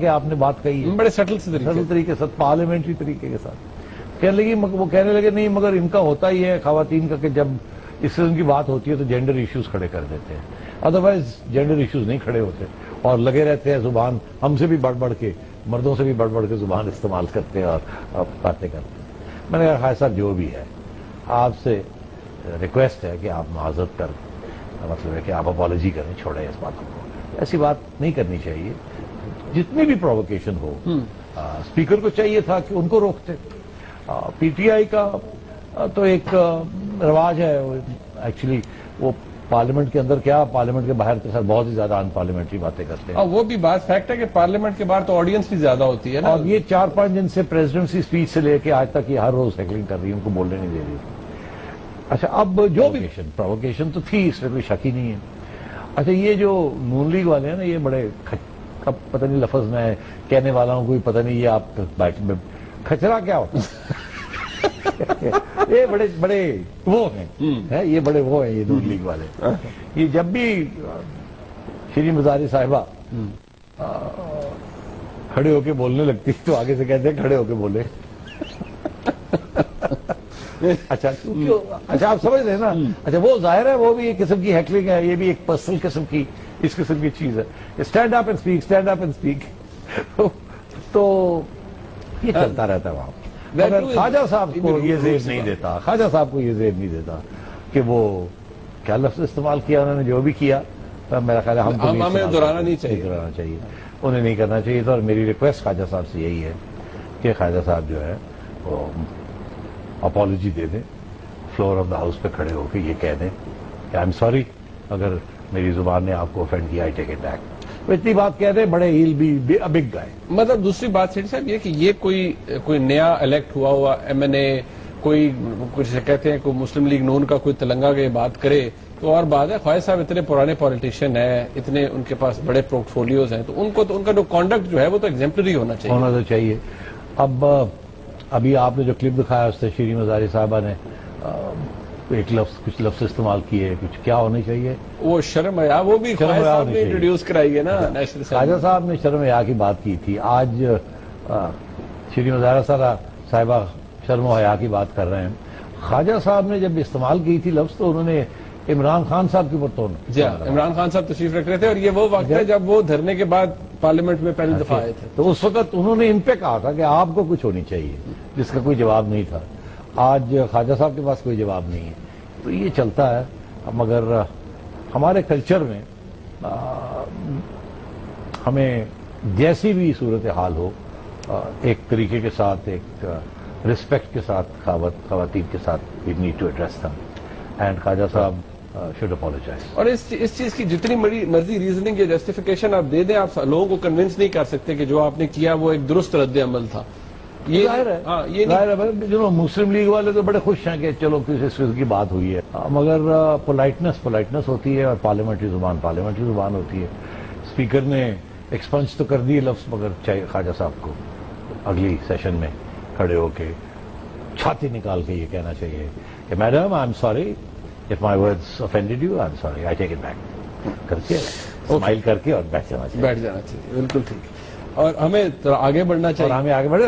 کہ آپ نے بات کہی ہے, بڑے سٹل سے طریقے سے, پارلیمنٹری طریقے کے ساتھ. وہ کہنے لگے نہیں مگر ان کا ہوتا ہی ہے خواتین کا کہ جب اس قسم کی بات ہوتی ہے تو جینڈر ایشوز کھڑے کر دیتے ہیں, ادروائز جینڈر ایشوز نہیں کھڑے ہوتے, اور لگے رہتے ہیں زبان ہم سے بھی بڑھ بڑھ کے, مردوں سے بھی بڑھ بڑھ کے زبان استعمال کرتے ہیں اور باتیں کرتے ہیں. میں نے کہا خیر صاحب جو بھی ہے, آپ سے ریکویسٹ ہے کہ آپ معذرت کر, مطلب ہے کہ آپ اپالوجی کریں, چھوڑیں اس باتوں کو, ایسی بات نہیں کرنی چاہیے. جتنی بھی پرووکیشن ہو, اسپیکر کو چاہیے تھا کہ ان کو روکتے. پی ٹی آئی کا تو ایک رواج ہے ایکچولی, وہ پارلیمنٹ کے اندر کیا پارلیمنٹ کے باہر کے ساتھ بہت ہی زیادہ ان پارلیمنٹری باتیں کرتے ہیں. وہ بھی بات فیکٹ ہے کہ پارلیمنٹ کے باہر تو آڈینس بھی زیادہ ہوتی ہے نا. اور یہ 4-5 دن سے پریزیڈنسی اسپیچ سے لے کے آج تک یہ ہر روز ہیکلنگ کر رہی ہے, ان کو بولنے نہیں دے رہی. اچھا اب جو بھی پرووکیشن تو تھی, اس میں کوئی شک ہی نہیں ہے. اچھا یہ جو نون لیگ والے ہیں نا, یہ بڑے پتہ نہیں لفظ میں کہنے والا ہوں, کوئی پتہ نہیں یہ آپ کھچرا کیا ہوتا یہ بڑے بڑے وہ ہیں, یہ بڑے وہ ہیں یہ نون لیگ والے. یہ جب بھی شری مزاری صاحبہ کھڑے ہو کے بولنے لگتی تو آگے سے کہتے ہیں کھڑے ہو کے بولے. اچھا آپ سمجھ رہے ہیں نا. اچھا وہ ظاہر ہے وہ بھی ایک قسم کی ہیکلنگ ہے, یہ بھی ایک پرسنل قسم کی اس قسم کی چیز ہے. Stand up and speak, stand up and speak, تو یہ چلتا رہتا ہے وہاں. خواجہ صاحب کو یہ زیر نہیں دیتا, خواجہ صاحب کو یہ زیر نہیں دیتا کہ وہ کیا لفظ استعمال کیا انہوں نے, جو بھی کیا میرا خیال ہے ہمیں دہرانا نہیں چاہیے, انہیں نہیں کرنا چاہیے تھا. اور میری ریکویسٹ خواجہ صاحب سے یہی ہے کہ خواجہ صاحب جو ہے وہ اپالوجی دے دیں, فلور آف دا ہاؤس پہ کھڑے ہو کے یہ کہہ دیں کہ آئی ایم سوری اگر میری زبان نے آپ کو اوفینڈ کیا, آئی ٹیک اٹ بیک. اتنی بات کہہ دیں, بڑے ہیل بی ا بگ گائے. مطلب دوسری بات سیٹھی صاحب یہ کہ یہ کوئی نیا الیکٹ ہوا ایم این اے, کوئی کچھ کہتے ہیں کوئی مسلم لیگ نون کا کوئی تلنگا کے بات کرے تو اور بات ہے. خواجہ صاحب اتنے پرانے پولیٹیشین ہیں, اتنے ان کے پاس بڑے پورٹ فولیوز ہیں, تو ان کا جو کانڈکٹ جو ہے وہ تو ایگزمپلری ہونا چاہیے. اب ابھی آپ نے جو کلپ دکھایا اس سے شری مزاری صاحبہ نے ایک لفظ کچھ لفظ استعمال کیے, کچھ کیا ہونے چاہیے وہ شرم حیا, وہ بھی خواجہ صاحب نے انٹروڈیوس کرائی ہے نا. خواجہ صاحب نے شرم حیا کی بات کی تھی, آج شری مزاری صاحبہ شرم و حیا کی بات کر رہے ہیں. خواجہ صاحب نے جب استعمال کی تھی لفظ تو انہوں نے عمران خان صاحب کے اوپر جی عمران خان صاحب تشریف رکھ رہے تھے, اور یہ وہ وقت ہے جب وہ دھرنے کے بعد پارلیمنٹ میں پہلی دفعہ آئے تھے. تو اس وقت انہوں نے ان پہ کہا تھا کہ آپ کو کچھ ہونی چاہیے, جس کا کوئی جواب نہیں تھا. آج خواجہ صاحب کے پاس کوئی جواب نہیں ہے, تو یہ چلتا ہے. مگر ہمارے کلچر میں ہمیں جیسی بھی صورتحال ہو ایک طریقے کے ساتھ, ایک رسپیکٹ کے ساتھ خواتین کے ساتھ we need to address them, and Khawaja Sahab should apologise. اور اس چیز کی جتنی مرضی ریزننگ یا جسٹیفیکیشن آپ دے دیں, آپ لوگوں کو کنونس نہیں کر سکتے کہ جو آپ نے کیا وہ ایک درست رد عمل تھا. یہ ظاہر ہے جو مسلم لیگ والے تو بڑے خوش ہیں کہ چلو کسی اس کی بات ہوئی ہے, مگر پولائٹنس ہوتی ہے, اور پارلیمنٹری زبان ہوتی ہے. اسپیکر نے ایکسپنج تو کر دی لفظ, مگر چاہیے خواجہ صاحب کو اگلی سیشن میں کھڑے ہو کے چھاتی نکال کے یہ کہنا چاہیے کہ madam I am sorry if my words offended you, I am sorry, I take it back, کر کے اسمائل کر کے اور بیٹھ جانا چاہیے. بالکل ٹھیک. اور ہمیں آگے بڑھنا چاہیے, ہمیں آگے بڑھے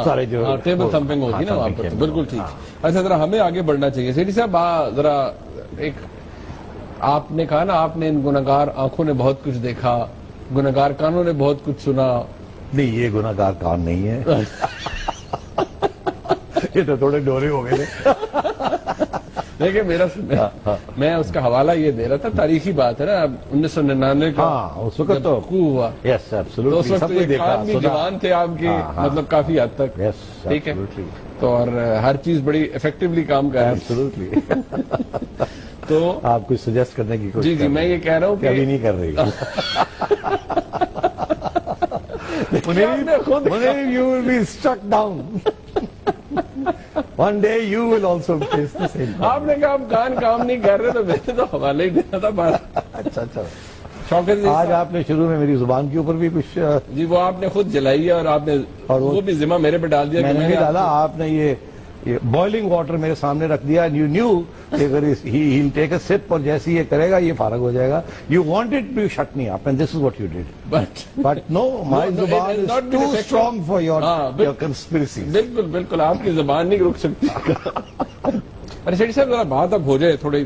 سارے جو ٹیبل تھمپنگ ہوگی نا وہاں پر. بالکل ٹھیک. اچھا ذرا ہمیں آگے بڑھنا چاہیے. سیٹھی صاحب ذرا ایک آپ نے کہا نا, آپ نے ان گناہگار آنکھوں نے بہت کچھ دیکھا, گناہگار کانوں نے بہت کچھ سنا. نہیں, یہ گناہگار کان نہیں ہے, یہ تو تھوڑے ڈورے ہو گئے. دیکھیں میں اس کا حوالہ یہ دے رہا تھا, تاریخی بات ہے نا, 1999 کا اس وقت تو ہوا. یس ایبسولوٹلی, اس وقت جوان تھے آپ کے, مطلب کافی حد تک. ٹھیک ہے, تو اور ہر چیز بڑی افیکٹولی کام کر رہی ہے. تو آپ کچھ سجیسٹ کرنے کی کوشش. جی میں یہ کہہ رہا ہوں کہ ابھی نہیں کر رہی. You will be struck down. One day you will also face the same. آپ نے کہا آپ کام نہیں کر رہے, تو میں نے تو حوالے ہی دینا تھا بڑا. اچھا شوکت جی آج آپ نے شروع میں میری زبان کے اوپر بھی کچھ جی وہ آپ نے خود جلائی ہے, اور آپ نے وہ بھی ذمہ میرے پہ ڈال دیا. میں نے نہیں ڈالا, آپ نے یہ یہ بوائلنگ واٹر میرے سامنے رکھ دیا اینڈ یو نیو کہ اگر he'll take a sip اور جیسے یہ کرے گا یہ فارغ ہو جائے گا. You wanted to shut me up and this is what you did. But no, my زبان it is is not too been strong for your ہاں conspiracies. بالکل بالکل آپ کی زبان نہیں رک سکتی. ارے سیٹھی صاحب ذرا بات اب ہو جائے تھوڑی.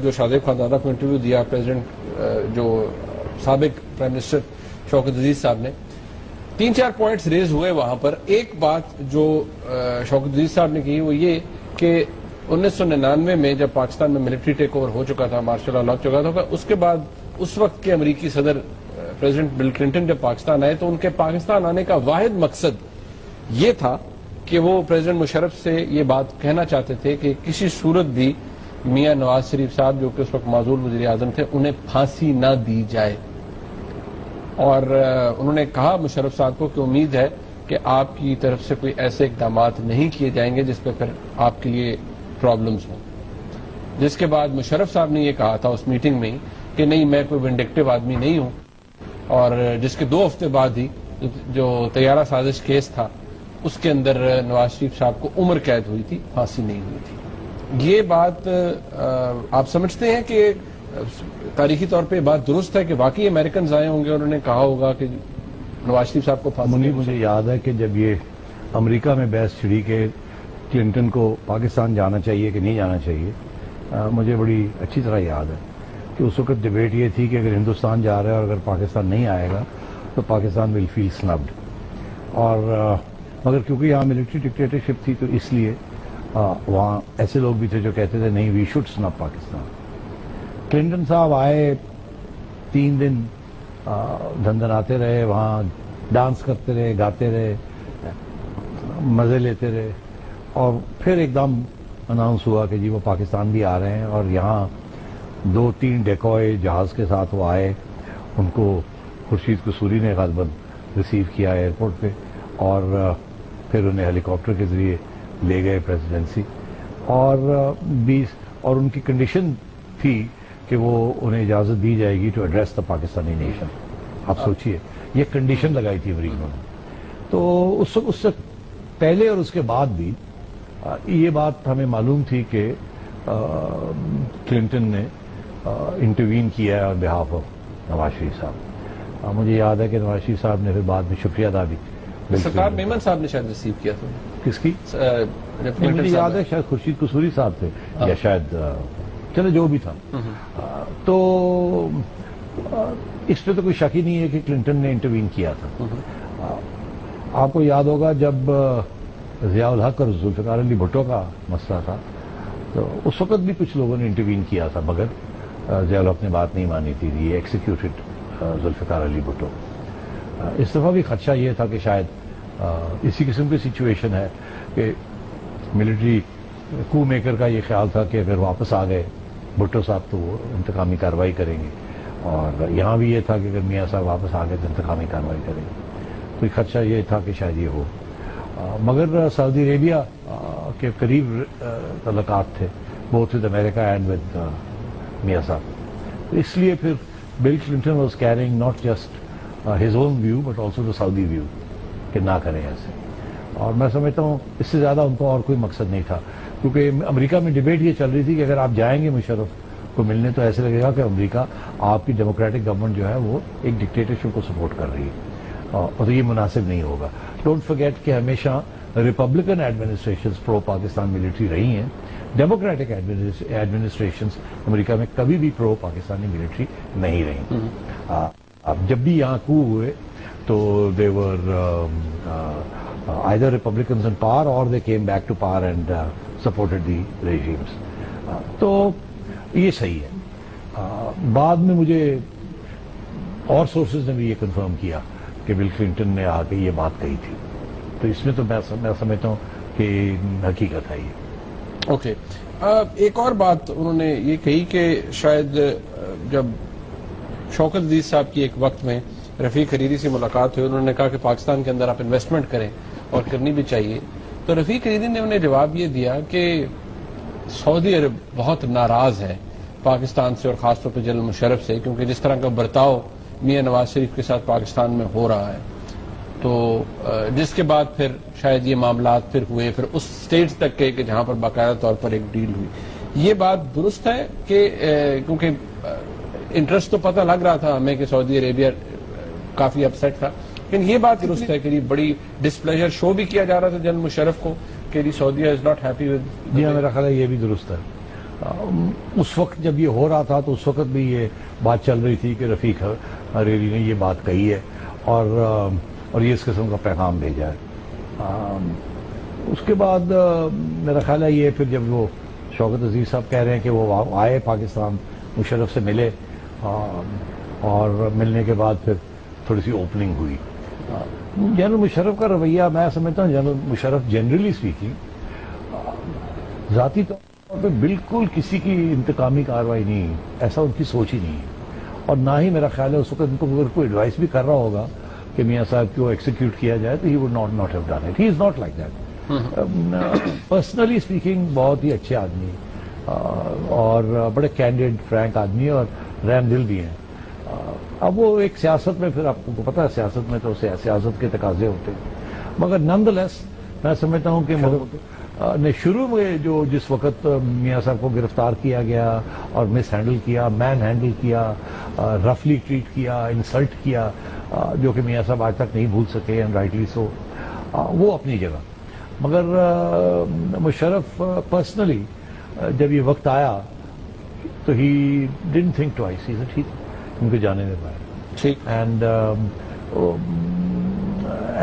جو شادیب خانزادہ کو انٹرویو دیا پریزیڈنٹ جو سابق پرائم منسٹر شوکت عزیز صاحب نے 3-4 پوائنٹس ریز ہوئے وہاں پر. ایک بات جو شوکت عزیز صاحب نے کی وہ یہ کہ 1999 میں جب پاکستان میں ملٹری ٹیک اوور ہو چکا تھا, مارشل لا لگ چکا تھا, اس کے بعد اس وقت کے امریکی صدر پریزیڈنٹ بل کلنٹن جب پاکستان آئے تو ان کے پاکستان آنے کا واحد مقصد یہ تھا کہ وہ پریزیڈنٹ مشرف سے یہ بات کہنا چاہتے تھے کہ کسی صورت بھی میاں نواز شریف صاحب جو کہ اس وقت معزول وزیر اعظم تھے انہیں پھانسی نہ دی جائے. اور انہوں نے کہا مشرف صاحب کو کہ امید ہے کہ آپ کی طرف سے کوئی ایسے اقدامات نہیں کیے جائیں گے جس پہ پھر آپ کے لیے پرابلمز ہوں. جس کے بعد مشرف صاحب نے یہ کہا تھا اس میٹنگ میں ہی کہ نہیں میں کوئی ونڈکٹیو آدمی نہیں ہوں, اور جس کے 2 ہفتے بعد ہی جو طیارہ سازش کیس تھا اس کے اندر نواز شریف صاحب کو عمر قید ہوئی تھی, پھانسی نہیں ہوئی تھی. یہ بات آپ سمجھتے ہیں کہ تاریخی طور پہ بات درست ہے کہ واقعی امریکنز آئے ہوں گے انہوں نے کہا ہوگا کہ نواز شریف صاحب کو پھانسی؟ مجھے یاد ہے کہ جب یہ امریکہ میں بحث چھڑی کہ کلنٹن کو پاکستان جانا چاہیے کہ نہیں جانا چاہیے, مجھے بڑی اچھی طرح یاد ہے کہ اس وقت ڈبیٹ یہ تھی کہ اگر ہندوستان جا رہا ہے اور اگر پاکستان نہیں آئے گا تو پاکستان ول فیل سنبڈ. اور مگر کیونکہ یہاں ملٹری ڈکٹیٹرشپ تھی تو اس لیے وہاں ایسے لوگ بھی تھے جو کہتے تھے نہیں وی شوڈ سنب پاکستان. کلنٹن صاحب آئے 3 دن دھندناتے رہے, وہاں ڈانس کرتے رہے, گاتے رہے, مزے لیتے رہے, اور پھر ایک دم اناؤنس ہوا کہ جی وہ پاکستان بھی آ رہے ہیں. اور یہاں 2-3 ڈیکوئے جہاز کے ساتھ وہ آئے, ان کو خورشید قصوری نے غالباً ریسیو کیا ایئرپورٹ پہ, اور پھر انہیں ہیلی کاپٹر کے ذریعے لے گئے پریزیڈنسی. اور ان کی کنڈیشن تھی کہ وہ انہیں اجازت دی جائے گی to address the Pakistani nation. آپ سوچئے یہ کنڈیشن لگائی تھی امریکہ نے. تو اس سے پہلے اور اس کے بعد بھی یہ بات ہمیں معلوم تھی کہ کلنٹن نے انٹروین کیا ہے آن بہاف آف نواز شریف صاحب. مجھے یاد ہے کہ نواز شریف صاحب نے پھر بعد میں شکریہ ادا بھی. سرکار میمن صاحب نے شاید ریسیو کیا تھا. کس کی؟ مجھے یاد ہے شاید خورشید قصوری صاحب تھے یا شاید چلے جو بھی تھا. تو اس پہ تو کوئی شک ہی نہیں ہے کہ کلنٹن نے انٹروین کیا تھا. آپ کو یاد ہوگا جب ضیاء الحق اور ذوالفقار علی بھٹو کا مسئلہ تھا تو اس وقت بھی کچھ لوگوں نے انٹروین کیا تھا, مگر ضیاء الحق نے بات نہیں مانی تھی. یہ ایکسیکیوٹڈ ذوالفقار علی بھٹو. اس دفعہ بھی خدشہ یہ تھا کہ شاید اسی قسم کی سچویشن ہے کہ ملٹری کو میکر کا یہ خیال تھا کہ اگر واپس آ گئے بھٹو صاحب تو وہ انتقامی کارروائی کریں گے, اور یہاں بھی یہ تھا کہ اگر میاں صاحب واپس آ گئے تو انتقامی کارروائی کریں گے. کوئی خدشہ یہ تھا کہ شاید یہ ہو. مگر سعودی عربیہ کے قریب تعلقات تھے both with America and with Mian sahib. اس لیے پھر Bill Clinton was caring not just his own view but also the Saudi view کہ نہ کریں ایسے. اور میں سمجھتا ہوں اس سے زیادہ ان کو اور کوئی مقصد نہیں تھا, کیونکہ امریکہ میں ڈبیٹ یہ چل رہی تھی کہ اگر آپ جائیں گے مشرف کو ملنے تو ایسے لگے گا کہ امریکہ آپ کی ڈیموکریٹک گورنمنٹ جو ہے وہ ایک ڈکٹیٹرشپ کو سپورٹ کر رہی ہے, اور یہ مناسب نہیں ہوگا. ڈونٹ فرگیٹ کہ ہمیشہ ریپبلکن ایڈمنسٹریشنز پرو پاکستان ملٹری رہی ہیں, ڈیموکریٹک ایڈمنسٹریشنز امریکہ میں کبھی بھی پرو پاکستانی ملٹری نہیں رہی. اب جب بھی یہاں کو ہوئے تو دے ور either Republicans in power or they came back to power and supported the regimes. تو یہ صحیح ہے. بعد میں مجھے اور سورسز نے بھی یہ کنفرم کیا کہ بل کلنٹن نے آ کے یہ بات کہی تھی, تو اس میں تو میں سمجھتا ہوں کہ حقیقت ہے یہ. اوکے, ایک اور بات انہوں نے یہ کہی کہ شاید جب شوکت عزیز صاحب کی ایک وقت میں رفیق حریری سے ملاقات ہوئی, انہوں نے کہا کہ پاکستان کے اندر آپ انویسٹمنٹ کریں اور کرنی بھی چاہیے, تو رفیق حریری نے انہیں جواب یہ دیا کہ سعودی عرب بہت ناراض ہے پاکستان سے اور خاص طور پہ جنرل مشرف سے, کیونکہ جس طرح کا برتاؤ میاں نواز شریف کے ساتھ پاکستان میں ہو رہا ہے. تو جس کے بعد پھر شاید یہ معاملات پھر ہوئے، پھر اس سٹیج تک کہ جہاں پر باقاعدہ طور پر ایک ڈیل ہوئی. یہ بات درست ہے کہ کیونکہ انٹرسٹ تو پتہ لگ رہا تھا ہمیں کہ سعودی عربیہ کافی اپسیٹ تھا، لیکن یہ بات درست ہے کہ یہ بڑی ڈسپلیجر شو بھی کیا جا رہا تھا جنرل مشرف کو کہ سعودیہ از ناٹ ہیپی ود. جی ہاں، میرا خیال ہے یہ بھی درست ہے. اس وقت جب یہ ہو رہا تھا تو اس وقت بھی یہ بات چل رہی تھی کہ رفیق حریری نے یہ بات کہی ہے اور یہ اس قسم کا پیغام بھیجا ہے. اس کے بعد میرا خیال ہے یہ پھر جب وہ شوکت عزیز صاحب کہہ رہے ہیں کہ وہ آئے پاکستان، مشرف سے ملے اور ملنے کے بعد پھر تھوڑی سی اوپننگ ہوئی. جنرل مشرف کا رویہ میں سمجھتا ہوں جنرل مشرف جنرلی اسپیکنگ ذاتی طور پہ بالکل کسی کی انتقامی کارروائی نہیں، ایسا ان کی سوچ ہی نہیں ہے. اور نہ ہی میرا خیال ہے اس وقت ان کو اگر کوئی ایڈوائس بھی کر رہا ہوگا کہ میاں صاحب کو ایکسیکیوٹ کیا جائے تو he would not have done it. He is not like that. Personally speaking بہت ہی اچھے آدمی اور بڑے کینڈیڈ فرینک آدمی اور رحم دل بھی ہیں. اب وہ ایک سیاست میں پھر آپ کو پتا ہے سیاست میں تو سیاست کے تقاضے ہوتے ہیں، مگر نان دا لیس میں سمجھتا ہوں کہ نے شروع میں جس وقت میاں صاحب کو گرفتار کیا گیا اور مس ہینڈل کیا، مین ہینڈل کیا، رفلی ٹریٹ کیا، انسلٹ کیا، جو کہ میاں صاحب آج تک نہیں بھول سکے اینڈ رائٹلی سو، وہ اپنی جگہ. مگر مشرف پرسنلی جب یہ وقت آیا تو ہی ڈنٹ تھنک ٹوائس. ٹھیک ان کے جانے میں پایا. اینڈ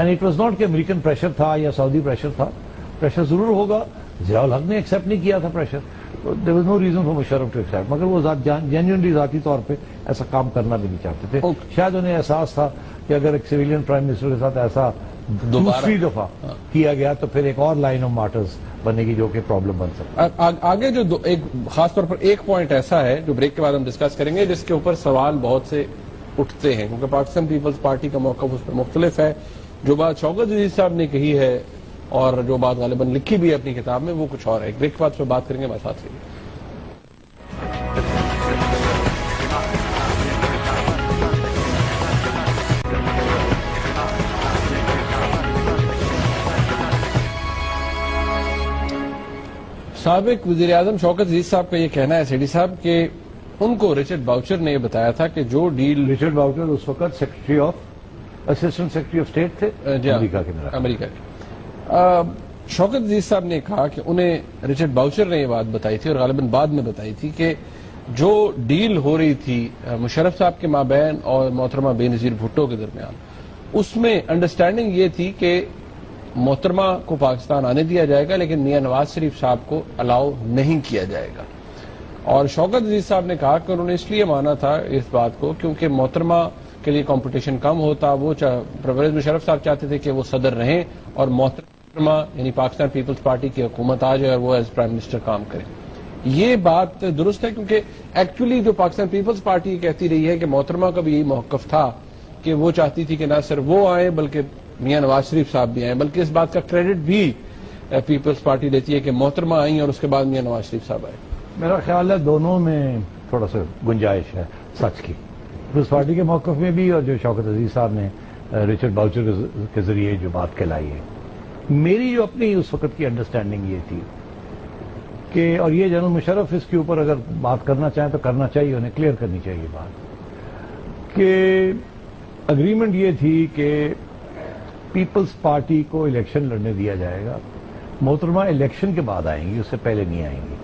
اٹ واز ناٹ کہ امریکن پریشر تھا یا سعودی پریشر تھا. پریشر ضرور ہوگا. ضیاء الحق نے ایکسیپٹ نہیں کیا تھا pressure. There was no reason for Musharraf to accept. مگر وہ جینوئنلی ذاتی طور پہ ایسا کام کرنا بھی نہیں چاہتے تھے. شاید انہیں احساس تھا کہ اگر ایک سویلین پرائم منسٹر کے ساتھ ایسا دوسری دفعہ کیا گیا تو پھر ایک اور لائن آف مارٹرز بننے کی جو کہ پرابلم بن سکتا. آگے جو ایک خاص طور پر ایک پوائنٹ ایسا ہے جو بریک کے بعد ہم ڈسکس کریں گے جس کے اوپر سوال بہت سے اٹھتے ہیں کیونکہ پاکستان پیپلز پارٹی کا موقف اس پر مختلف ہے. جو بات شوکت عزیز صاحب نے کہی ہے اور جو بات غالباً لکھی بھی ہے اپنی کتاب میں وہ کچھ اور ہے. بریک کے بعد اس پر بات کریں گے. ہمارے ساتھ رہیے. سابق وزیر اعظم شوکت عزیز صاحب کا یہ کہنا ہے سیڈی صاحب کہ ان کو رچرڈ باؤچر نے یہ بتایا تھا کہ جو ڈیل رچرڈ باؤچر اس وقت اسسٹنٹ سیکرٹری آف اسٹیٹ تھے امریکہ کے. شوکت عزیز صاحب نے کہا کہ انہیں رچرڈ باؤچر نے یہ بات بتائی تھی اور غالباً بعد میں بتائی تھی کہ جو ڈیل ہو رہی تھی مشرف صاحب کے مابین اور محترمہ بے نظیر بھٹو کے درمیان اس میں انڈرسٹینڈنگ یہ تھی کہ محترمہ کو پاکستان آنے دیا جائے گا لیکن میاں نواز شریف صاحب کو الاؤ نہیں کیا جائے گا. اور شوکت عزیز صاحب نے کہا کہ انہوں نے اس لیے مانا تھا اس بات کو کیونکہ محترمہ کے لیے کمپٹیشن کم ہوتا. وہ پرویز مشرف صاحب چاہتے تھے کہ وہ صدر رہیں اور محترمہ یعنی پاکستان پیپلز پارٹی کی حکومت آ جائے اور وہ ایز پرائم منسٹر کام کرے. یہ بات درست ہے کیونکہ ایکچولی جو پاکستان پیپلز پارٹی کہتی رہی ہے کہ محترمہ کا بھی یہی موقف تھا کہ وہ چاہتی تھی کہ نہ صرف وہ آئیں بلکہ میاں نواز شریف صاحب بھی آئیں. بلکہ اس بات کا کریڈٹ بھی پیپلز پارٹی لیتی ہے کہ محترمہ آئیں اور اس کے بعد میاں نواز شریف صاحب آئے. میرا خیال ہے دونوں میں تھوڑا سا گنجائش ہے سچ کی. پیپلز پارٹی کے موقف میں بھی اور جو شوکت عزیز صاحب نے رچرڈ باؤچر کے ذریعے جو بات کہلائی ہے. میری جو اپنی اس وقت کی انڈرسٹینڈنگ یہ تھی کہ اور یہ جنرل مشرف اس کے اوپر اگر بات کرنا چاہیں تو کرنا چاہیے، انہیں کلیئر کرنی چاہیے بات کہ اگریمنٹ یہ تھی کہ پیپلز پارٹی کو الیکشن لڑنے دیا جائے گا. محترمہ الیکشن کے بعد آئیں گی، اس سے پہلے نہیں آئیں گی.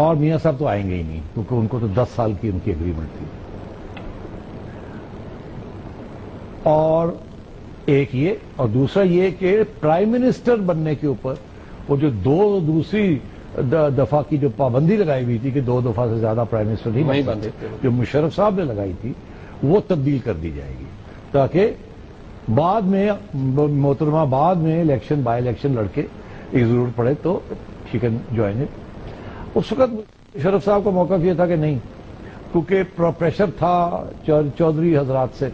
اور میاں صاحب تو آئیں گے ہی نہیں کیونکہ ان کو تو 10 سال کی ان کی اگریمنٹ تھی. اور ایک یہ اور دوسرا یہ کہ پرائم منسٹر بننے کے اوپر وہ جو دوسری دفعہ کی جو پابندی لگائی ہوئی تھی کہ 2 دفعہ سے زیادہ پرائم منسٹر نہیں بن سکتے جو مشرف صاحب نے لگائی تھی وہ تبدیل کر دی جائے گی تاکہ بعد میں محترمہ بعد میں الیکشن بائی الیکشن لڑ کے ایک ضرورت پڑے تو شی کین جوائن اٹ. اس وقت مشرف صاحب کا موقف یہ تھا کہ نہیں کیونکہ پریشر تھا چودھری حضرات سے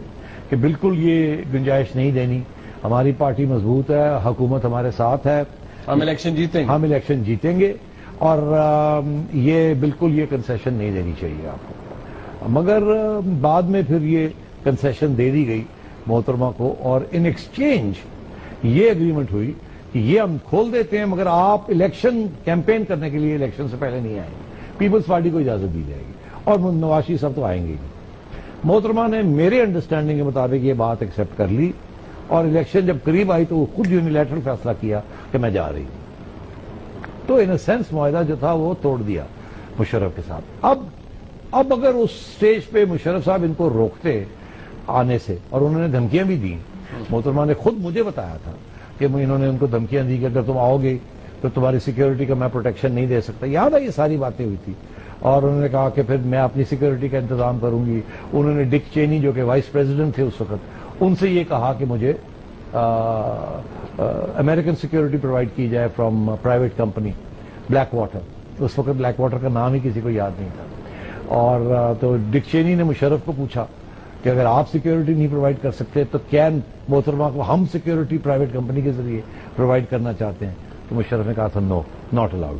کہ بالکل یہ گنجائش نہیں دینی، ہماری پارٹی مضبوط ہے، حکومت ہمارے ساتھ ہے، ہم الیکشن جیتیں گے اور یہ بالکل یہ کنسیشن نہیں دینی چاہیے آپ کو. مگر بعد میں پھر یہ کنسیشن دے دی گئی محترمہ کو, اور ان ایکسچینج یہ اگریمنٹ ہوئی کہ یہ ہم کھول دیتے ہیں مگر آپ الیکشن کیمپین کرنے کے لیے الیکشن سے پہلے نہیں آئیں گے, پیپلز پارٹی کو اجازت دی جائے گی, اور نواز شریف صاحب تو آئیں گے. محترمہ نے میرے انڈرسٹینڈنگ کے مطابق یہ بات ایکسیپٹ کر لی, اور الیکشن جب قریب آئی تو وہ خود یونیلیٹرل فیصلہ کیا کہ میں جا رہی ہوں. تو ان اے سینس معاہدہ جو تھا وہ توڑ دیا مشرف کے ساتھ. اب اگر اس سٹیج پہ مشرف صاحب ان کو روکتے آنے سے, اور انہوں نے دھمکیاں بھی دیں, محترمہ نے خود مجھے بتایا تھا کہ انہوں نے ان کو دھمکیاں دی کہ اگر تم آؤ گے تو تمہاری سیکیورٹی کا میں پروٹیکشن نہیں دے سکتا, یاد ہے یہ ساری باتیں ہوئی تھی, اور انہوں نے کہا کہ پھر میں اپنی سیکیورٹی کا انتظام کروں گی. انہوں نے ڈک چینی جو کہ وائس پریزیڈنٹ تھے اس وقت, ان سے یہ کہا کہ مجھے امریکن سیکیورٹی پرووائڈ کی جائے from private company Blackwater. اس وقت بلیک واٹر کا نام ہی کسی کو یاد نہیں تھا. اور تو ڈک چینی نے مشرف کو پوچھا کہ اگر آپ سیکیورٹی نہیں پرووائڈ کر سکتے تو کیا محترمہ کو ہم سیکیورٹی پرائیویٹ کمپنی کے ذریعے پرووائڈ کرنا چاہتے ہیں؟ تو مشرف نے کہا تھا نو, ناٹ الاؤڈ.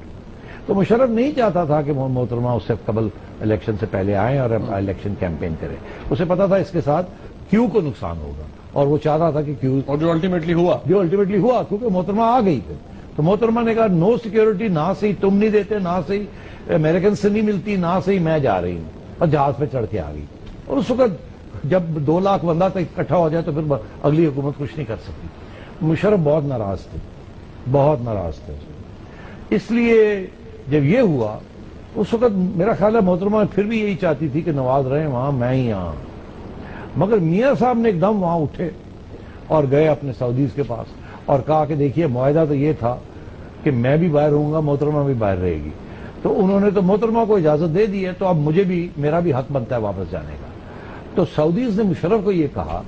تو مشرف نہیں چاہتا تھا کہ محترمہ اس سے قبل الیکشن سے پہلے آئیں اور الیکشن کیمپین کریں. اسے پتا تھا اس کے ساتھ کیو کو نقصان ہوگا, اور وہ چاہتا تھا کہ کیو, اور جو الٹیمیٹلی ہوا کیونکہ محترمہ آ گئی پھر. تو محترمہ نے کہا نو سیکیورٹی, نہ صحیح تم نہیں دیتے, نہ صحیح امریکن سے نہیں ملتی, نہ صحیح میں جا رہی ہوں, اور جہاز پہ چڑھ کے آ گئی. اور اس وقت جب 2 لاکھ بندہ تک اکٹھا ہو جائے تو پھر اگلی حکومت کچھ نہیں کر سکتی. مشرف بہت ناراض تھے. اس لیے جب یہ ہوا اس وقت میرا خیال ہے محترمہ پھر بھی یہی چاہتی تھی کہ نواز رہے وہاں, میں ہی یہاں. مگر میاں صاحب نے ایک دم وہاں اٹھے اور گئے اپنے سعودیز کے پاس اور کہا کہ دیکھیے معاہدہ تو یہ تھا کہ میں بھی باہر ہوں گا, محترمہ بھی باہر رہے گی. تو انہوں نے تو محترمہ کو اجازت دے دی ہے, تو اب مجھے بھی, میرا بھی حق بنتا ہے واپس جانے کا. تو سعودیز نے مشرف کو یہ کہا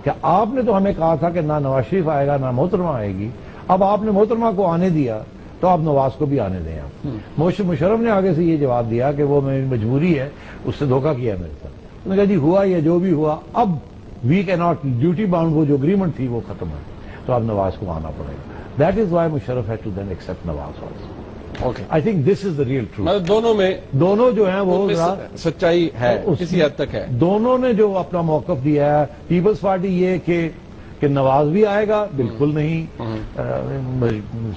کہ آپ نے تو ہمیں کہا تھا کہ نہ نواز شریف آئے گا نہ محترمہ آئے گی, اب آپ نے محترمہ کو آنے دیا تو آپ نواز کو بھی آنے دیں. آپ مشرف نے آگے سے یہ جواب دیا کہ وہ میری مجبوری ہے, اس سے دھوکہ کیا میرے ساتھ. انہوں نے کہا جی ہوا یا جو بھی ہوا, اب وی کی ناٹ ڈیوٹی باؤنڈ, وہ جو اگریمنٹ تھی وہ ختم ہے, تو اب نواز کو آنا پڑے گا. That is why Musharraf had to then accept Nawaz also. I think this is the real truth. دونوں جو ہیں وہ سچائی ہے, کسی حد تک ہے. دونوں نے جو اپنا موقف دیا ہے, پیپلز پارٹی یہ کہ نواز بھی آئے گا, بالکل نہیں.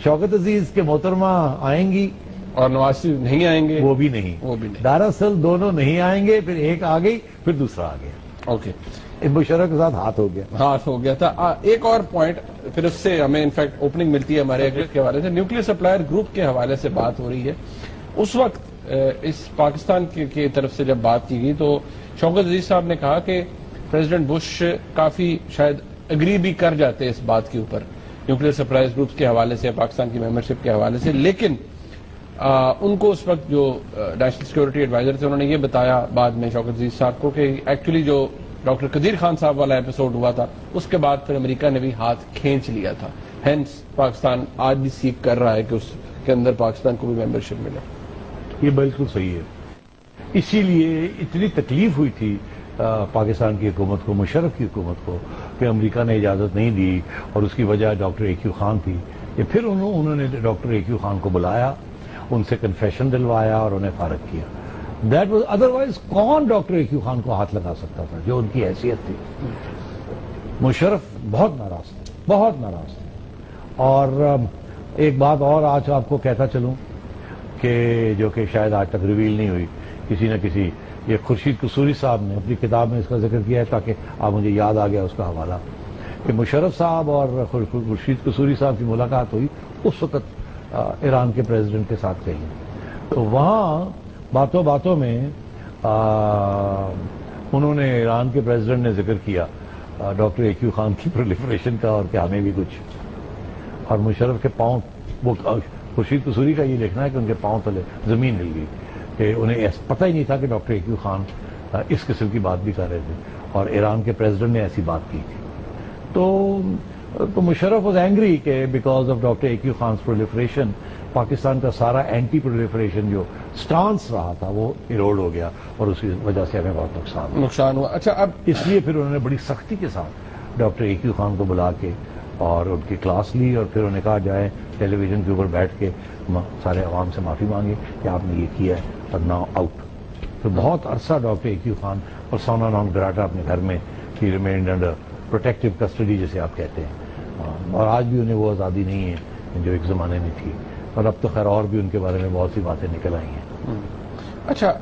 شوکت عزیز کے محترمہ آئیں گی اور نواز شریف نہیں آئیں گے, وہ بھی نہیں. دراصل دونوں نہیں آئیں گے, پھر ایک آ گئی پھر دوسرا آ گیا. اوکے, مشرف کے ساتھ ہاتھ ہو گیا تھا. ایک اور پوائنٹ پھر اس سے ہمیں انفیکٹ اوپننگ ملتی ہے ہمارے ایگریٹ کے حوالے سے. نیوکلیئر سپلائر گروپ کے حوالے سے بات ہو رہی ہے. اس وقت اس پاکستان کی طرف سے جب بات کی گئی تو شوکت عزیز صاحب نے کہا کہ پریزیڈنٹ بش کافی شاید اگری بھی کر جاتے اس بات کے اوپر نیوکلیئر سپلائر گروپ کے حوالے سے, پاکستان کی ممبرشپ کے حوالے سے, لیکن ان کو اس وقت جو نیشنل سیکورٹی ایڈوائزر تھے انہوں نے یہ بتایا بعد میں شوکت عزیز صاحب کو کہ ایکچولی جو ڈاکٹر قدیر خان صاحب والا ایپیسوڈ ہوا تھا اس کے بعد پھر امریکہ نے بھی ہاتھ کھینچ لیا تھا. ہینس پاکستان آج بھی سیکھ کر رہا ہے کہ اس کے اندر پاکستان کو بھی ممبرشپ ملے. یہ بالکل صحیح ہے. اسی لیے اتنی تکلیف ہوئی تھی پاکستان کی حکومت کو, مشرف کی حکومت کو, کہ امریکہ نے اجازت نہیں دی, اور اس کی وجہ ڈاکٹر اے کیو خان تھی. پھر انہوں نے ڈاکٹر اے کیو خان کو بلایا, ان سے کنفیشن دلوایا اور انہیں فارغ کیا. دیٹ واز, ادروائز کون ڈاکٹر اے کیو خان کو ہاتھ لگا سکتا تھا جو ان کی حیثیت تھی. مشرف بہت ناراض تھے. اور ایک بات اور آج آپ کو کہتا چلوں کہ جو کہ شاید آج تک ریویل نہیں ہوئی, کسی نہ کسی, یہ خورشید قصوری صاحب نے اپنی کتاب میں اس کا ذکر کیا ہے تاکہ آپ, مجھے یاد آ گیا اس کا حوالہ, کہ مشرف صاحب اور خورشید قصوری صاحب کی ملاقات ہوئی اس وقت ایران کے پریزیڈنٹ کے ساتھ کہیں. تو وہاں باتوں باتوں میں انہوں نے, ایران کے پریزیڈنٹ نے ذکر کیا ڈاکٹر اے کیو خان کی پرولیفریشن کا, اور کہ ہمیں بھی کچھ. اور مشرف کے پاؤں, وہ خورشید قصوری کا یہ لکھنا ہے کہ ان کے پاؤں تلے زمین ہل گئی, کہ انہیں پتہ ہی نہیں تھا کہ ڈاکٹر اے کیو خان اس قسم کی بات بھی کر رہے تھے, اور ایران کے پریزیڈنٹ نے ایسی بات کی تھی. تو مشرف واز اینگری کہ because of doctor A Q Khan's proliferation Pakistan کا سارا اینٹی پرولیفریشن جو سٹانس رہا تھا وہ ایروڈ ہو گیا, اور اس کی وجہ سے ہمیں بہت نقصان ہوا. اچھا, اب اس لیے پھر انہوں نے بڑی سختی کے ساتھ ڈاکٹر اے کیو خان کو بلا کے اور ان کی کلاس لی, اور پھر انہیں کہا جائے ٹیلی ویژن کے اوپر بیٹھ کے سارے عوام سے معافی مانگے کہ آپ نے یہ کیا ہے, اور ناؤ آؤٹ. پھر بہت عرصہ ڈاکٹر اے کیو خان اور سونا نام گراٹا اپنے گھر میں, ہی ریمینڈ انڈر پروٹیکٹیو کسٹڈی جسے آپ کہتے ہیں، اور آج بھی انہیں وہ آزادی نہیں ہے جو ایک زمانے میں تھی، اور اب تو خیر اور بھی ان کے بارے میں بہت سی باتیں نکل آئی ہیں۔ اچھا،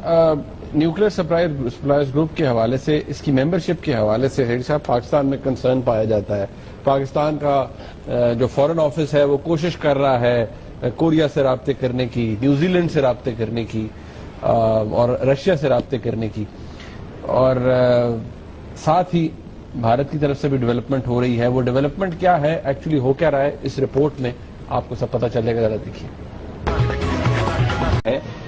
نیوکلیر سپلائرز گروپ کے حوالے سے، اس کی ممبرشپ کے حوالے سے ہیڈ صاحب پاکستان میں کنسرن پایا جاتا ہے۔ پاکستان کا جو فورن آفس ہے وہ کوشش کر رہا ہے کوریا سے رابطے کرنے کی، نیوزی لینڈ سے رابطے کرنے کی، اور رشیا سے رابطے کرنے کی، اور ساتھ ہی بھارت کی طرف سے بھی ڈیولپمنٹ ہو رہی ہے۔ وہ ڈیولپمنٹ کیا ہے، ایکچولی ہو کیا رہا ہے، اس رپورٹ میں آپ کو سب پتہ چلے گا، ذرا دیکھیے۔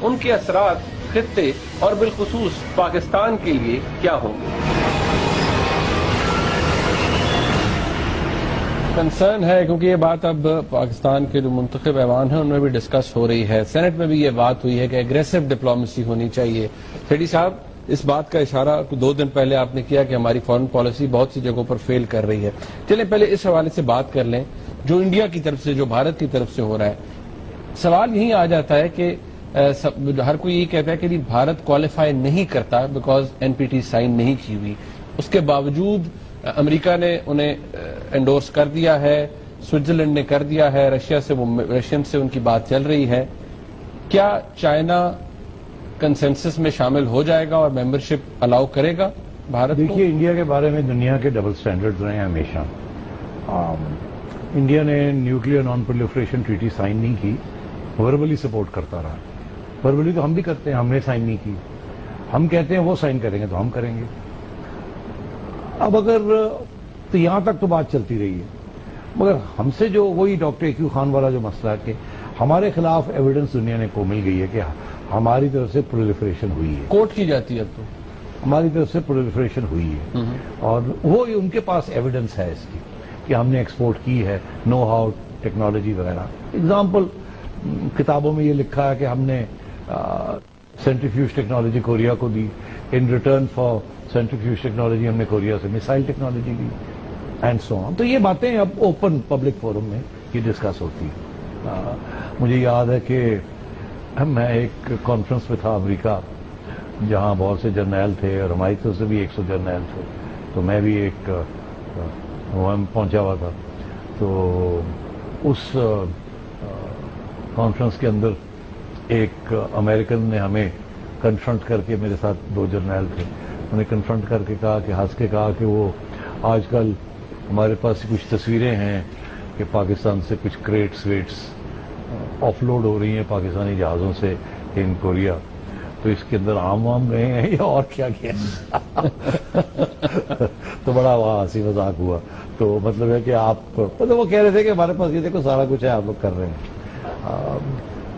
ان کے اثرات خطے اور بالخصوص پاکستان کے لیے کیا ہوں گے؟ کنسرن ہے کیونکہ یہ بات اب پاکستان کے جو منتخب ایوان ہیں ان میں بھی ڈسکس ہو رہی ہے، سینٹ میں بھی یہ بات ہوئی ہے کہ اگریسو ڈپلومیسی ہونی چاہیے۔ تھیڈی صاحب، اس بات کا اشارہ 2 دن پہلے آپ نے کیا کہ ہماری فورن پالیسی بہت سی جگہوں پر فیل کر رہی ہے۔ چلیں پہلے اس حوالے سے بات کر لیں جو انڈیا کی طرف سے، جو بھارت کی طرف سے ہو رہا ہے۔ سوال یہی آ جاتا ہے کہ ہر کوئی یہی کہتا ہے کہ بھارت کوالیفائی نہیں کرتا بیکاز NPT سائن نہیں کی ہوئی، اس کے باوجود امریکہ نے انہیں انڈورس کر دیا ہے، سوئٹزرلینڈ نے کر دیا ہے، رشین سے ان کی بات چل رہی ہے۔ کیا چائنا کنسنسس میں شامل ہو جائے گا اور ممبرشپ الاؤ کرے گا بھارت کو؟ دیکھیے، انڈیا کے بارے میں دنیا کے ڈبل سٹینڈرڈز رہے ہیں ہمیشہ۔ انڈیا نے nuclear non proliferation treaty sign نہیں کی، وربلی سپورٹ کرتا رہا۔ وربلی تو ہم بھی کرتے ہیں، ہم نے سائن نہیں کی، ہم کہتے ہیں وہ سائن کریں گے تو ہم کریں گے۔ اب اگر تو یہاں تک تو بات چلتی رہی ہے، مگر ہم سے جو وہی ڈاکٹر ایکیو خان والا جو مسئلہ ہے کہ ہمارے خلاف ایویڈنس دنیا نے کو مل گئی ہے کہ ہماری طرف سے پرولیفریشن ہوئی ہے، کوٹ کی جاتی ہے اب تو، ہماری طرف سے پرولیفریشن ہوئی ہے، اور وہ ان کے پاس ایویڈنس ہے اس کی کہ ہم نے ایکسپورٹ کی ہے، نو ہاؤ، ٹیکنالوجی وغیرہ۔ اگزامپل کتابوں میں یہ لکھا ہے کہ ہم نے سینٹریفیوج ٹیکنالوجی کوریا کو دی، in return for centrifuge technology ہم نے کوریا سے میسائل ٹیکنالوجی لی، اینڈ سو آن۔ تو یہ باتیں اب اوپن پبلک فورم میں یہ ڈسکس ہوتی ہے۔ مجھے یاد ہے کہ میں ایک کانفرنس میں تھا امریکہ، جہاں بہت سے جرنیل تھے اور ہماری طرف سے بھی 100 جرنیل تھے، تو میں بھی ایک پہنچا ہوا تھا۔ تو اس کانفرنس کے اندر ایک امریکن نے ہمیں کنفرنٹ کر کے، میرے ساتھ 2 جرنیل تھے، انہیں کنفرنٹ کر کے کہا کہ ہنس کے کہا کہ وہ آج کل ہمارے پاس کچھ تصویریں ہیں کہ پاکستان سے کچھ کریٹس ویٹس آف لوڈ ہو رہی ہیں پاکستانی جہازوں سے ان کوریا، تو اس کے اندر عام گئے ہیں یا اور کیا کیا؟ تو بڑا وہاں ہنسی مذاق ہوا۔ تو مطلب ہے کہ آپ وہ کہہ رہے تھے کہ ہمارے پاس یہ دیکھو سارا کچھ ہے، آپ لوگ کر رہے ہیں۔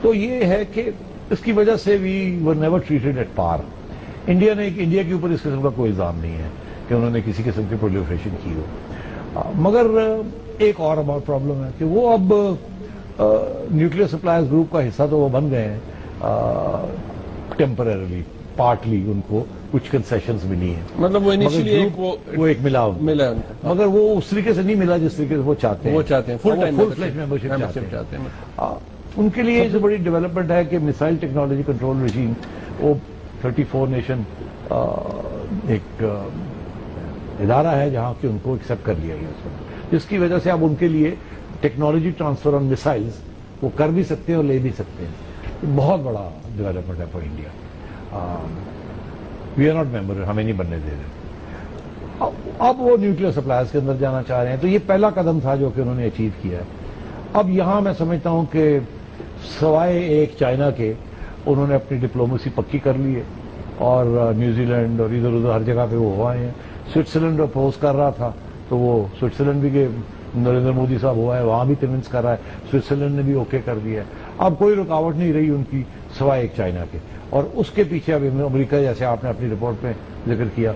تو یہ ہے کہ اس کی وجہ سے we were never treated at par. India کے اوپر اس قسم کا کوئی الزام نہیں ہے کہ انہوں نے کسی قسم کی پرولیفریشن کی ہو، مگر ایک اور پرابلم ہے کہ وہ اب نیوکلیر سپلائرز گروپ کا حصہ تو وہ بن گئے ہیں ٹیمپرریلی، پارٹلی ان کو کچھ کنسیشنز ملی ہیں، مطلب وہ انیشلی وہ ایک ملا مگر وہ اس طریقے سے نہیں ملا جس طریقے سے وہ چاہتے ہیں، فل فلیج ممبرشپ چاہتے ہیں۔ ان کے لیے یہ بڑی ڈیولپمنٹ ہے کہ میسائل ٹیکنالوجی کنٹرول رجیم، وہ 34 نیشن ایک ادارہ ہے جہاں کہ ان کو ایکسیپٹ کر لیا گیا، جس کی وجہ سے اب ان کے لیے ٹیکنالوجی ٹرانسفر آن میسائلز وہ کر بھی سکتے ہیں اور لے بھی سکتے ہیں۔ بہت بڑا ڈیولپمنٹ ہے for India. We are not member, ہمیں نہیں بننے دے رہے۔ اب وہ نیوکلیر سپلائرز کے اندر جانا چاہ رہے ہیں، تو یہ پہلا قدم تھا جو کہ انہوں نے اچیو کیا ہے۔ اب یہاں میں سمجھتا ہوں کہ سوائے ایک چائنا کے انہوں نے اپنی ڈپلومیسی پکی کر لی ہے، اور نیوزی لینڈ اور ادھر ادھر ہر جگہ پہ وہ آئے ہیں۔ سوئٹزرلینڈ اپوز کر رہا تھا تو وہ سوئٹزرلینڈ بھی نریندر مودی صاحب ہوا ہے، وہاں بھی کنونس کر رہا ہے، سوئٹزرلینڈ نے بھی اوکے کر دیا ہے۔ اب کوئی رکاوٹ نہیں رہی ان کی سوائے ایک چائنا کے، اور اس کے پیچھے اب امریکہ، جیسے آپ نے اپنی رپورٹ میں ذکر کیا،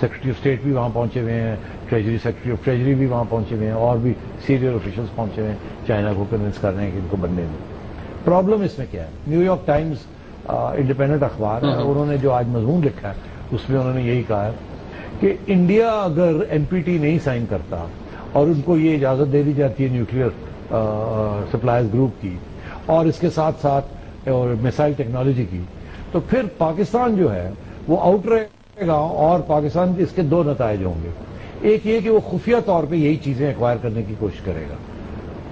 سیکرٹری آف اسٹیٹ بھی وہاں پہنچے ہوئے ہیں، سیکرٹری آف ٹریجری بھی وہاں پہنچے ہوئے ہیں، اور بھی سینئر آفیشلس پہنچے ہوئے ہیں، چائنا کو کنونس کر رہے ہیں کہ ان کو بننے میں۔ پرابلم اس میں کیا ہے؟ نیو یارک ٹائمز انڈیپینڈنٹ اخبار ہے، انہوں نے جو آج مضمون لکھا ہے اس میں انہوں نے یہی کہا ہے کہ انڈیا اگر NPT نہیں سائن کرتا اور ان کو یہ اجازت دے دی جاتی ہے نیوکلیر سپلائرز گروپ کی، اور اس کے ساتھ ساتھ اور میسائل ٹیکنالوجی کی، تو پھر پاکستان جو ہے وہ آؤٹ رہے گا، اور پاکستان کے اس کے 2 نتائج ہوں گے۔ ایک یہ کہ وہ خفیہ طور پہ یہی چیزیں ایکوائر کرنے کی کوشش کرے گا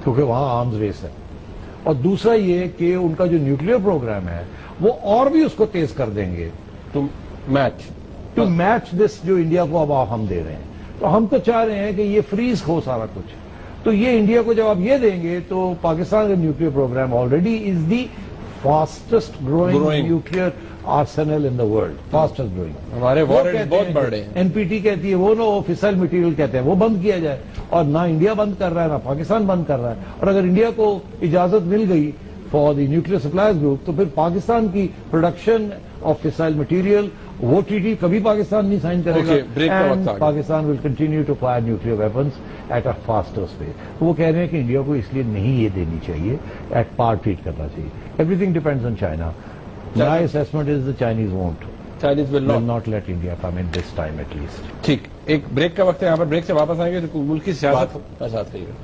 کیونکہ وہاں آرمز ریس ہے، اور دوسرا یہ کہ ان کا جو نیوکلیئر پروگرام ہے وہ اور بھی اس کو تیز کر دیں گے ٹو میچ دس جو انڈیا کو اب ہم دے رہے ہیں. تو ہم تو چاہ رہے ہیں کہ یہ فریز ہو سارا کچھ، تو یہ انڈیا کو جب آپ یہ دیں گے تو پاکستان کا nuclear programme already is the fastest growing nuclear arsenal in the world, fastest growing. ہمارے وارنٹ بہت بڑھ رہے ہیں. این پی ٹی کہتی ہے وہ نو فسائل مٹیریل کہتے ہیں وہ بند کیا جائے، اور نہ انڈیا بند کر رہا ہے نہ پاکستان بند کر رہا ہے. اور اگر انڈیا کو اجازت مل گئی for the Nuclear Suppliers Group تو پھر پاکستان کی پروڈکشن آف فسائل مٹیریل وہ ٹریٹی کبھی پاکستان نہیں سائن کرے گا، and Pakistan will continue to fire nuclear weapons at a faster space. وہ کہہ رہے ہیں کہ انڈیا کو اس لیے نہیں یہ دینی چاہیے، ایٹ پار ٹریٹ کرنا چاہیے. Every thing depends on China. My assessment is the Chinese won't. Chinese will not let India come in this time at least. ٹھیک، ایک بریک کا وقت ہے، یہاں پر بریک سے واپس آئیں گے تو ملک کی سیاست کا ساتھ کریے گا.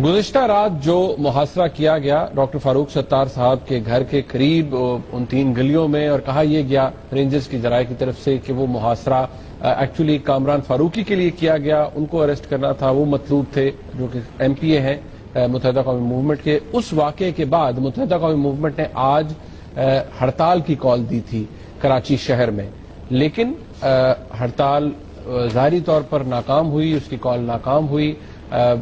گزشتہ رات جو محاصرہ کیا گیا ڈاکٹر فاروق ستار صاحب کے گھر کے قریب ان 3 گلیوں میں، اور کہا یہ گیا رینجرز کی ذرائع کی طرف سے کہ وہ محاصرہ ایکچولی کامران فاروقی کے لیے کیا گیا، ان کو اریسٹ کرنا تھا، وہ مطلوب تھے جو کہ ایم پی اے ہیں متحدہ قومی موومنٹ کے. اس واقعے کے بعد متحدہ قومی موومنٹ نے آج ہڑتال کی کال دی تھی کراچی شہر میں، لیکن ہڑتال ظاہری طور پر ناکام ہوئی، اس کی کال ناکام ہوئی.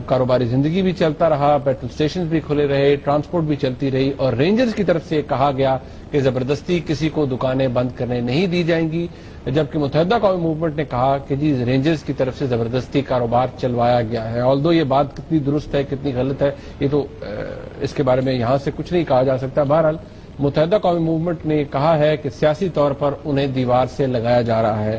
کاروباری زندگی بھی چلتا رہا، پیٹرول سٹیشن بھی کھلے رہے، ٹرانسپورٹ بھی چلتی رہی، اور رینجرز کی طرف سے کہا گیا کہ زبردستی کسی کو دکانیں بند کرنے نہیں دی جائیں گی، جبکہ متحدہ قومی موومنٹ نے کہا کہ جی رینجرز کی طرف سے زبردستی کاروبار چلوایا گیا ہے. آلدو یہ بات کتنی درست ہے کتنی غلط ہے یہ تو اس کے بارے میں یہاں سے کچھ نہیں کہا جا سکتا. بہرحال متحدہ قومی موومنٹ نے کہا ہے کہ سیاسی طور پر انہیں دیوار سے لگایا جا رہا ہے.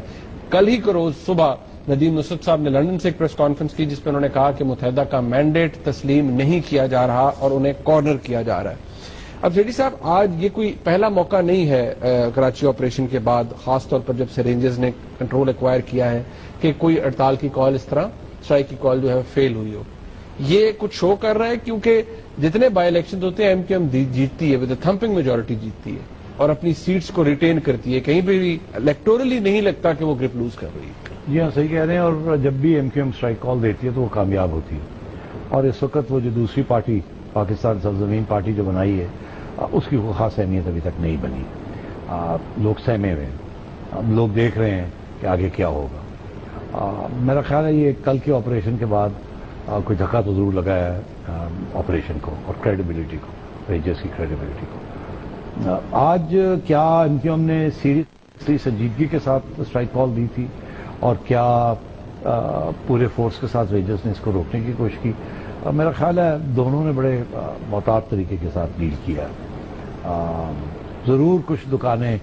کل ہی کے روز صبح ندیم نصرت صاحب نے لندن سے ایک پریس کانفرنس کی جس میں انہوں نے کہا کہ متحدہ کا مینڈیٹ تسلیم نہیں کیا جا رہا اور انہیں کارنر کیا جا رہا ہے. اب جیڈی صاحب آج یہ کوئی پہلا موقع نہیں ہے کراچی آپریشن کے بعد، خاص طور پر جب سے رینجرز نے کنٹرول ایکوائر کیا ہے، کہ کوئی ہڑتال کی کال اس طرح اسٹرائک کی کال جو ہے فیل ہوئی ہو. یہ کچھ شو کر رہا ہے کیونکہ جتنے بائی الیکشن ہوتے ہیں ایم کیو ایم جیتتی ہے ود تھمپنگ میجورٹی جیتتی ہے اور اپنی سیٹس کو ریٹین کرتی ہے، کہیں پہ بھی الیکٹورلی نہیں لگتا کہ وہ گرپ لوز کر رہی ہے. جی ہاں صحیح کہہ رہے ہیں، اور جب بھی ایم کیو ایم اسٹرائک کال دیتی ہے تو وہ کامیاب ہوتی ہے. اور اس وقت وہ جو دوسری پارٹی پاکستان سرزمین پارٹی جو بنائی ہے اس کی کوئی خاص اہمیت ابھی تک نہیں بنی. لوگ سہمے ہوئے ہیں، لوگ دیکھ رہے ہیں کہ آگے کیا ہوگا. میرا خیال ہے یہ کل کے آپریشن کے بعد کوئی دھکا تو ضرور لگایا ہے آپریشن کو اور کریڈیبلٹی کو، رینجرز کی کریڈیبلٹی کو. آج کیا ایم کیو ایم نے سیریسلی سنجیدگی کے ساتھ اسٹرائک کال دی تھی اور کیا پورے فورس کے ساتھ رینجرز نے اس کو روکنے کی کوشش کی؟ میرا خیال ہے دونوں نے بڑے محتاط طریقے کے ساتھ ڈیل کیا. ضرور کچھ دکانیں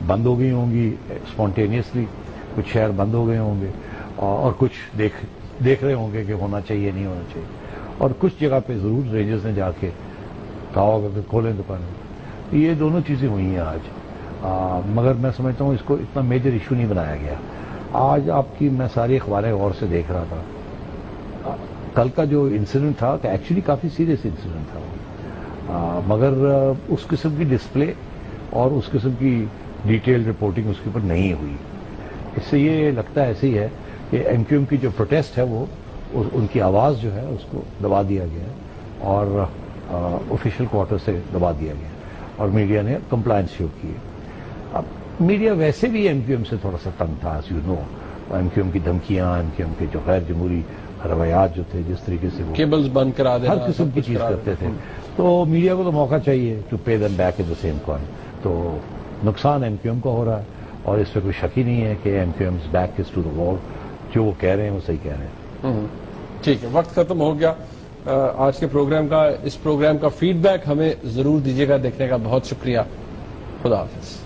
بند ہو گئی ہوں گی اسپونٹینیسلی، کچھ شہر بند ہو گئے ہوں گے، اور کچھ دیکھ رہے ہوں گے کہ ہونا چاہیے نہیں ہونا چاہیے، اور کچھ جگہ پہ ضرور رینجرز نے جا کے کہا ہوگا کہ کھولیں دکانیں. یہ دونوں چیزیں ہوئی ہیں آج، مگر میں سمجھتا ہوں اس کو اتنا میجر ایشو نہیں بنایا گیا. آج آپ کی میں ساری اخباریں غور سے دیکھ رہا تھا، کل کا جو انسیڈنٹ تھا کہ ایکچولی کافی سیریس انسیڈنٹ تھا، مگر اس قسم کی ڈسپلے اور اس قسم کی ڈیٹیل رپورٹنگ اس کے اوپر نہیں ہوئی. اس سے یہ لگتا ہے ایسے ہی ہے کہ ایم کیو ایم کی جو پروٹیسٹ ہے وہ ان کی آواز جو ہے اس کو دبا دیا گیا ہے اور آفیشیل کوارٹر سے دبا دیا گیا اور میڈیا نے کمپلائنس شو کی. اب میڈیا ویسے بھی ایم کیو ایم سے تھوڑا سا تنگ تھا، as you know. M Q M کی دھمکیاں، ایم کیو ایم کے جو غیر جمہوری روایات جو تھے، جس طریقے سے وہ کیبلز بند کرا دینا، ہر قسم کی چیز کرتے تھے، تو میڈیا کو تو موقع چاہیے to pay them back in the same coin. تو نقصان ایم کیو ایم کا ہو رہا ہے اور اس پہ کوئی شک ہی نہیں ہے کہ M Q M's back is to the wall. جو وہ کہہ رہے ہیں وہ صحیح کہہ رہے ہیں. ٹھیک ہے، وقت ختم ہو گیا آج کے پروگرام کا. اس پروگرام کا فیڈ بیک ہمیں ضرور دیجیے گا. دیکھنے کا بہت شکریہ. خدا حافظ.